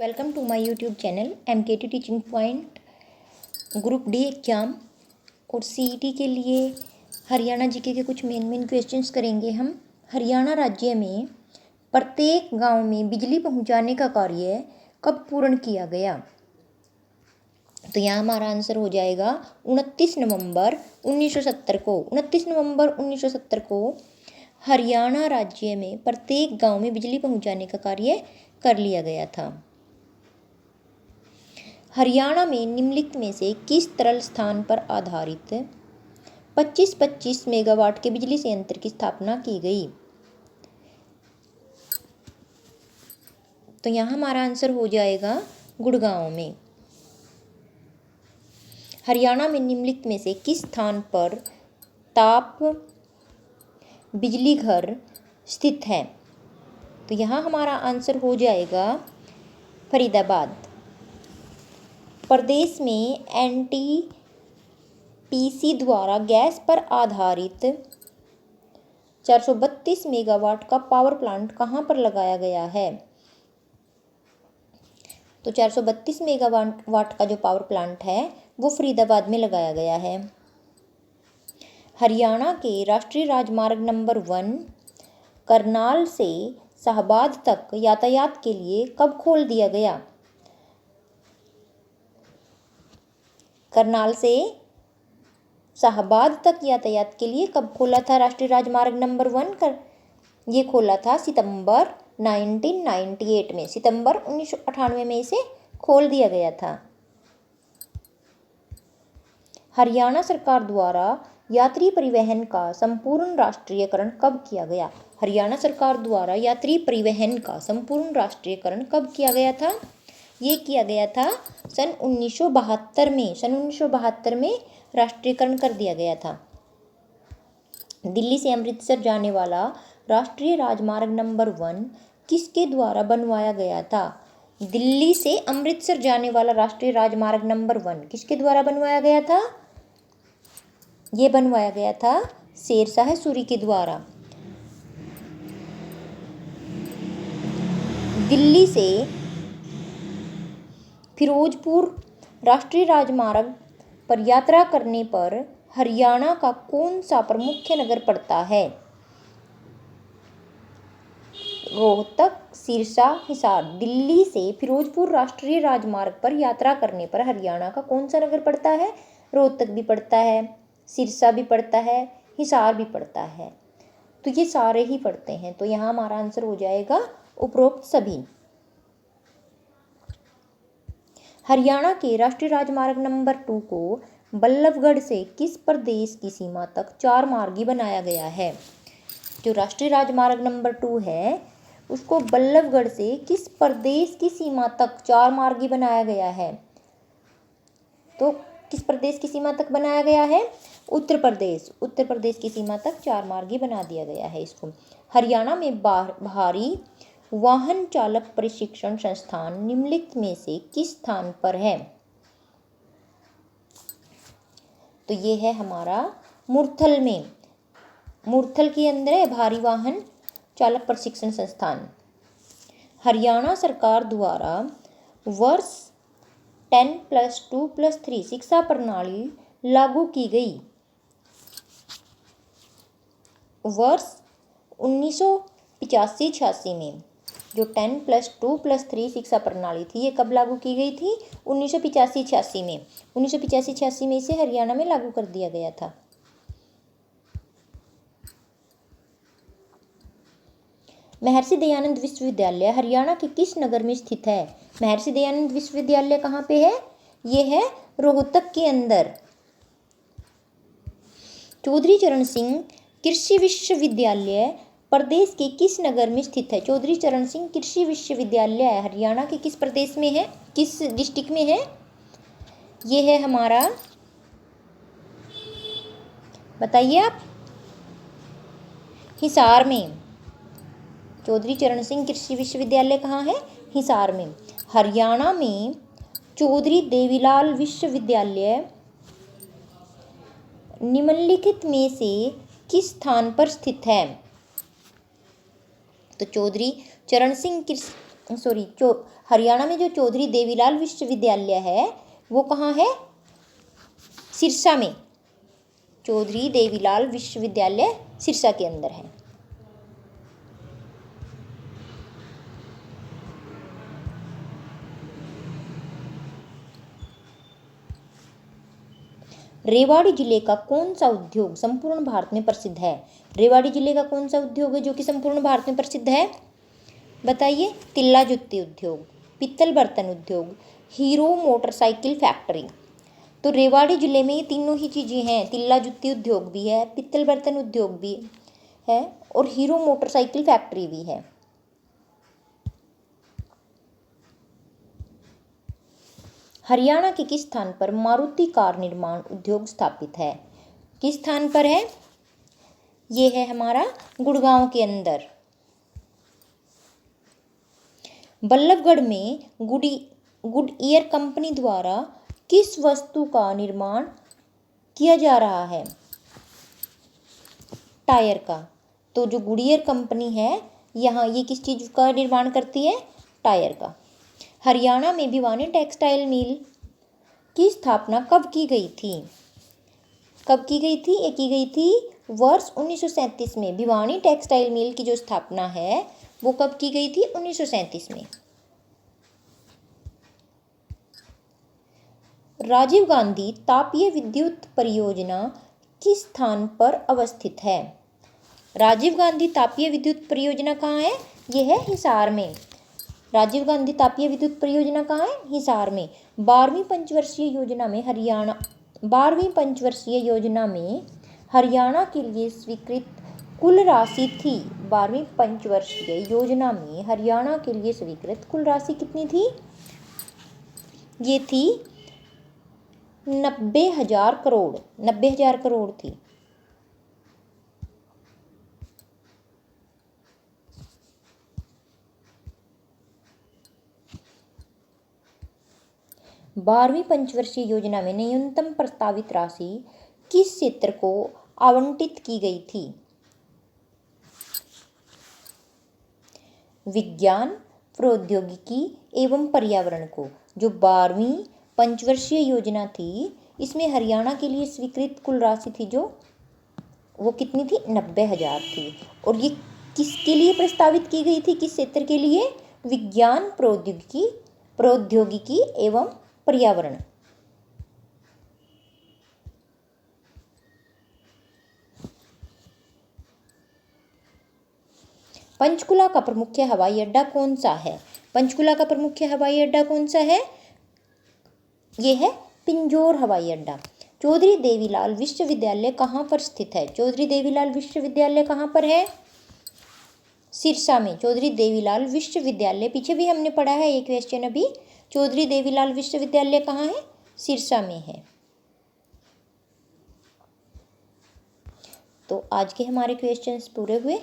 Welcome to my YouTube channel MKT teaching point. Group D exam और CET के लिए Haryana GK के कुछ मेन क्वेश्चंस करेंगे हम। हरियाणा राज्य में प्रत्येक गांव में बिजली पहुंचाने का कार्य कब पूर्ण किया गया? तो यहाँ हमारा आंसर हो जाएगा 29 नवंबर 1970 को। 29 नवंबर 1970 को हरियाणा राज्य में प्रत्येक गांव में बिजली पहुंचाने का कार्य कर लिया गया था। हरियाणा में निम्नलिखित में से किस तरल स्थान पर आधारित 25-25 मेगावाट के बिजली संयंत्र की स्थापना की गई? तो यहाँ हमारा आंसर हो जाएगा गुड़गांव में। हरियाणा में निम्नलिखित में से किस स्थान पर ताप बिजली घर स्थित है? तो यहाँ हमारा आंसर हो जाएगा फरीदाबाद। प्रदेश में NTPC द्वारा गैस पर आधारित 432 मेगावाट का पावर प्लांट कहाँ पर लगाया गया है? तो 432 मेगावाट का जो पावर प्लांट है वो फरीदाबाद में लगाया गया है। हरियाणा के राष्ट्रीय राजमार्ग नंबर 1 करनाल से शाहबाद तक यातायात के लिए कब खोल दिया गया? करनाल से शाहबाद तक यातायात के लिए कब खोला था राष्ट्रीय राजमार्ग नंबर 1 ये खोला था सितंबर 1998 में। सितंबर 1998 में इसे खोल दिया गया था। हरियाणा सरकार द्वारा यात्री परिवहन का संपूर्ण राष्ट्रीयकरण कब किया गया? हरियाणा सरकार द्वारा यात्री परिवहन का संपूर्ण राष्ट्रीयकरण कब किया गया था? ये किया गया था सन 1972 में। सन 1972 में राष्ट्रीयकरण कर दिया गया था। दिल्ली से अमृतसर जाने वाला राष्ट्रीय राजमार्ग नंबर 1 किसके द्वारा बनवाया गया था? दिल्ली से अमृतसर जाने वाला राष्ट्रीय राजमार्ग नंबर 1 किसके द्वारा बनवाया गया था? ये बनवाया गया था शेरशाह सूरी के द्वारा। दिल्ली से फिरोजपुर राष्ट्रीय राजमार्ग पर यात्रा करने पर हरियाणा का कौन सा प्रमुख नगर पड़ता है? रोहतक, सिरसा, हिसार। दिल्ली से फिरोजपुर राष्ट्रीय राजमार्ग पर यात्रा करने पर हरियाणा का कौन सा नगर पड़ता है? रोहतक भी पड़ता है, सिरसा भी पड़ता है, हिसार भी पड़ता है। तो ये सारे ही पड़ते हैं। तो यहाँ हमारा आंसर हो जाएगा उपरोक्त सभी। हरियाणा के राष्ट्रीय राजमार्ग नंबर 2 को बल्लभगढ़ से किस प्रदेश की सीमा तक 4 मार्गी बनाया गया है? जो राष्ट्रीय राजमार्ग नंबर 2 है उसको बल्लभगढ़ से किस प्रदेश की सीमा तक 4 मार्गी बनाया गया है? तो किस प्रदेश की सीमा तक बनाया गया है? उत्तर प्रदेश। उत्तर प्रदेश की सीमा तक 4 मार्गी बना दिया गया है इसको। हरियाणा में भारी वाहन चालक प्रशिक्षण संस्थान निम्नलिखित में से किस स्थान पर है? तो ये है हमारा मुरथल में। मुरथल के अंदर है भारी वाहन चालक प्रशिक्षण संस्थान। हरियाणा सरकार द्वारा वर्ष 10+2+3 शिक्षा प्रणाली लागू की गई। वर्ष 1985-86 में जो 10+2+3 शिक्षा प्रणाली थी ये कब लागू की गई थी? 1985-86 में। 1985-86 में इसे हरियाणा में लागू कर दिया गया था। महर्षि दयानंद विश्वविद्यालय हरियाणा के किस नगर में स्थित है? महर्षि दयानंद विश्वविद्यालय कहाँ पे है? ये है रोहतक के अंदर। चौधरी चरण सिंह कृषि विश्वविद्यालय प्रदेश के किस नगर में स्थित है? चौधरी चरण सिंह कृषि विश्वविद्यालय हरियाणा के किस प्रदेश में है? किस डिस्ट्रिक्ट में है? ये है हमारा, बताइए आप, हिसार में। चौधरी चरण सिंह कृषि विश्वविद्यालय कहाँ है? हिसार में। हरियाणा में चौधरी देवीलाल विश्वविद्यालय निम्नलिखित में से किस स्थान पर स्थित है? तो चौधरी चरण सिंह हरियाणा में जो चौधरी देवीलाल विश्वविद्यालय है वो कहाँ है? सिरसा में। चौधरी देवीलाल विश्वविद्यालय सिरसा के अंदर है। रेवाड़ी जिले का कौन सा उद्योग संपूर्ण भारत में प्रसिद्ध है? रेवाड़ी जिले का कौन सा उद्योग है जो कि संपूर्ण भारत में प्रसिद्ध है? बताइए। तिल्ला जुत्ती उद्योग, पित्तल बर्तन उद्योग, हीरो मोटरसाइकिल फैक्ट्री। तो रेवाड़ी जिले में ये तीनों ही चीज़ें हैं। तिल्ला जुत्ती उद्योग भी है, पित्तल बर्तन उद्योग भी है और हीरो मोटरसाइकिल फैक्ट्री भी है। हरियाणा के किस स्थान पर मारुति कार निर्माण उद्योग स्थापित है? किस स्थान पर है? ये है हमारा गुड़गांव के अंदर। बल्लभगढ़ में गुडईयर कंपनी द्वारा किस वस्तु का निर्माण किया जा रहा है? टायर का। तो जो गुडईयर कंपनी है यहाँ ये किस चीज़ का निर्माण करती है? टायर का। हरियाणा में भिवानी टेक्सटाइल मिल की स्थापना कब की गई थी? कब की गई थी? ये की गई थी वर्ष 1937 में। भिवानी टेक्सटाइल मिल की जो स्थापना है वो कब की गई थी? 1937 में। राजीव गांधी तापीय विद्युत परियोजना किस स्थान पर अवस्थित है? राजीव गांधी तापीय विद्युत परियोजना कहाँ है? यह है हिसार में। राजीव गांधी तापीय विद्युत परियोजना कहाँ है? हिसार में। 12वीं पंचवर्षीय योजना में हरियाणा के लिए स्वीकृत कुल राशि थी। 12वीं पंचवर्षीय योजना में हरियाणा के लिए स्वीकृत कुल राशि कितनी थी? ये थी 90,000 करोड़। 90,000 करोड़ थी। बारहवीं पंचवर्षीय योजना में न्यूनतम प्रस्तावित राशि किस क्षेत्र को आवंटित की गई थी? विज्ञान, प्रौद्योगिकी एवं पर्यावरण को। जो 12वीं पंचवर्षीय योजना थी इसमें हरियाणा के लिए स्वीकृत कुल राशि थी जो वो कितनी थी? 90,000 थी। और ये किसके लिए प्रस्तावित की गई थी? किस क्षेत्र के लिए? विज्ञान, प्रौद्योगिकी एवं पर्यावरण। पंचकुला का प्रमुख हवाई अड्डा कौन सा है? पंचकुला का प्रमुख हवाई अड्डा कौन सा है? ये है पिंजौर हवाई अड्डा। चौधरी देवीलाल विश्वविद्यालय कहाँ पर स्थित है? चौधरी देवीलाल विश्वविद्यालय कहाँ पर है? सिरसा में। चौधरी देवीलाल विश्वविद्यालय, पीछे भी हमने पढ़ा है ये क्वेश्चन अभी। चौधरी देवीलाल विश्वविद्यालय कहाँ है? सिरसा में है। तो आज के हमारे क्वेश्चंस पूरे हुए।